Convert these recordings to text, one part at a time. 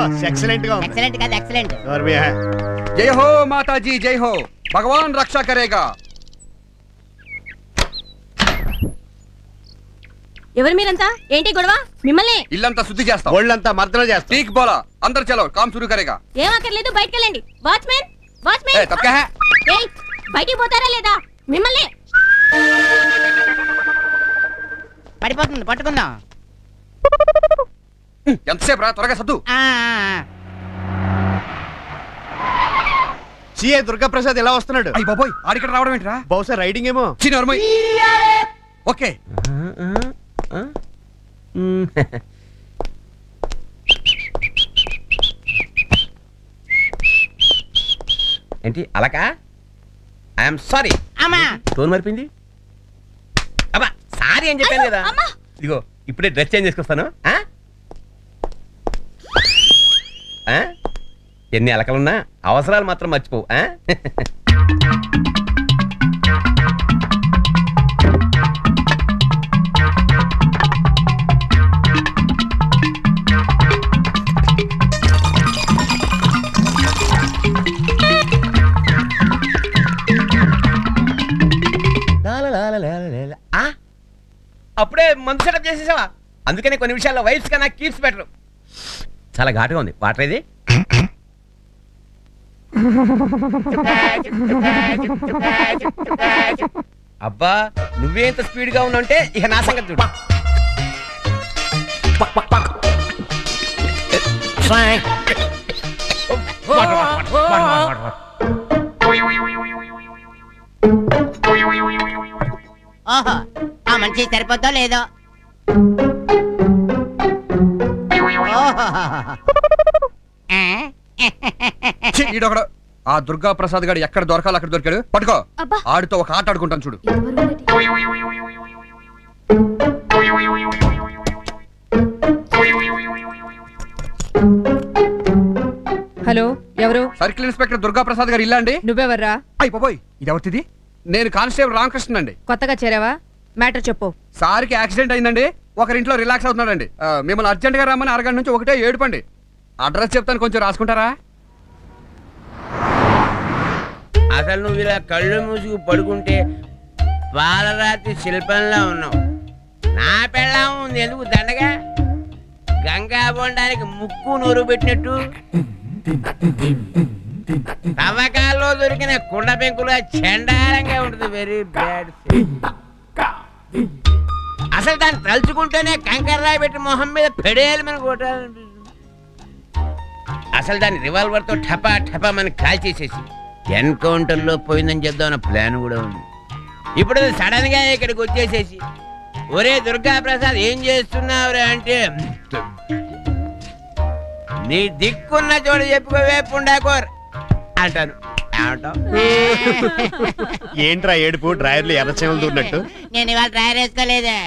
Boss excellent గా ఉంది. Excellent కాదు ఎక్సలెంట్. జై హో మాతాజీ జై హో, భగవాన్ రక్షా కరేగా. ఎవరు మీరంతా? ఏంటి గొడవ? మిమ్మల్ని ఇల్లంతా శుద్ధి చేస్తాం, ఒళ్ళంతా మర్దన చేస్తాం. ఠీక్ బోలా, అందరు చలో కామ్ శురు కరేగా. ఏం అక్కర్లేదు, బయటికి వెళ్ళండి. వాచ్మెన్ వాచ్మెన్, తప్పకా హై. ఏయ్ బయటికి పోతారా లేదా? మిమ్మల్ని. పడిపోతుంది, పట్టుకుందాం. ఎంతసేపు రా, త్వరగా సద్దు. సిఏ దుర్గాప్రసాద్ ఎలా వస్తున్నాడు? అయ్యి బాబోయ్, ఆడిక్కడ రావడం ఏంట్రా? బహుశా రైడింగ్ ఏమో. చిన్నోర్మయ్. ఓకే ఏంటి అలాకా? I'm sorry. అమ్మా టోన్ మరిపింది. అబ్బా సారీ అని చెప్పాను కదా. ఇదిగో ఇప్పుడే డ్రెస్ చేంజ్ చేసుకొస్తాను. ఎన్ని అలకలున్నా అవసరాలు మాత్రం మర్చిపోవు. అప్పుడే మందు సెటప్ చేసేసావా? అందుకనే కొన్ని విషయాల్లో వైఫ్స్ కన్నా కీప్స్ బెటర్. చాలా ఘాటుగా ఉంది వాటర్. ఇది అబ్బా నువ్వేంత స్పీడ్ గా ఉన్నావంటే ఇక నా సంగతి చూడు. ఓహో, ఆ మనిషి సరిపోద్దో లేదో. ఈడొకడు ఆ దుర్గా ప్రసాద్ గారు ఎక్కడ దొరకాలి అక్కడ దొరికాడు. పట్టుకో, ఆడితో ఒక ఆట ఆడుకుంటాను చూడు. హలో, ఎవరు? సర్కిల్ ఇన్స్పెక్టర్ దుర్గా ప్రసాద్ గారు ఇల్లా అండి? నువ్వెవర్రా? అయ్యి బాబోయ్, ఇది ఎవరిది? నేను కానిస్టేబుల్ రామకృష్ణ అండి. కొత్తగా చేరావా? మ్యాటర్ చెప్పు. సార్కి యాక్సిడెంట్ అయిందండి, ఒకరింట్లో రిలాక్స్ అవుతున్నాడండి. మిమ్మల్ని అర్జెంట్ గా రమ్మని అరగంట నుంచి ఒకటే ఏడుపండి. అడ్రస్ చెప్తాను, కొంచెం రాసుకుంటారా? అసలు నువ్వు ఇలా కళ్ళు మూసుకు పడుకుంటే పాలరాతి శిల్పంలా ఉన్నావు. నా పెళ్ళాం ఉంది ఎందుకు దండగా? గంగా బొండానికి ముక్కు నూరు పెట్టినట్టు తవ్వకాల్లో దొరికిన కుండ పెంకుల చండాలంగా ఉంటుంది. Very bad. అసలు దాన్ని తలుచుకుంటేనే కంకర్రాయి పెట్టి మొహం మీద పెడేయాలి మన కొట్టాలనిపిస్తుంది. అసలు దాన్ని రివాల్వర్తో ఠపా ఠపా మనకి కాల్ చేసేసి ఎన్కౌంటర్లో పోయిందని చెప్దామన్న ప్లాన్ కూడా ఉంది. ఇప్పుడు అది సడన్ గా ఇక్కడికి వచ్చేసేసి ఒరే దుర్గా ప్రసాద్ ఏం చేస్తున్నావురా అంటే నీ దిక్కున్న చోటు చెప్పుకోవే పుండాకోర్ అంటాను. ఏంట్రా ఏడుపు? డ్రైవర్లు ఎర్రచేమలు దూరినట్టు. నేను ఇవాళ డ్రైవర్ వేసుకోలేదే.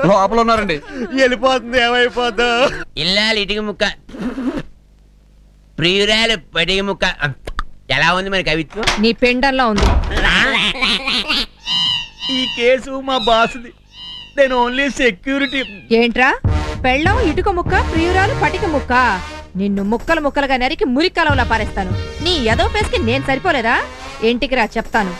లోపల ఉన్నారండి. వెళ్ళిపోతుంది, ఏమైపోద్దు. ఇల్లాలి ఇటుక ముక్క, ప్రియురాలు పటిక ముక్క. ఎలా ఉంది మరి కవిత్వం? నీ పెండల్లా ఉంది. ఈ కేసు మా బాసుది. నేను ఓన్లీ సెక్యూరిటీ. ఏంట్రా పెళ్ళం ఇటుక ముక్క, ప్రియురాలు పటిక ముక్క? నిన్ను ముక్కలు ముక్కలుగా నరికి మురికలవలా పారేస్తాను. నీ ఎదో పేస్కి నేను సరిపోలేదా? ఇంటికి రా చెప్తాను.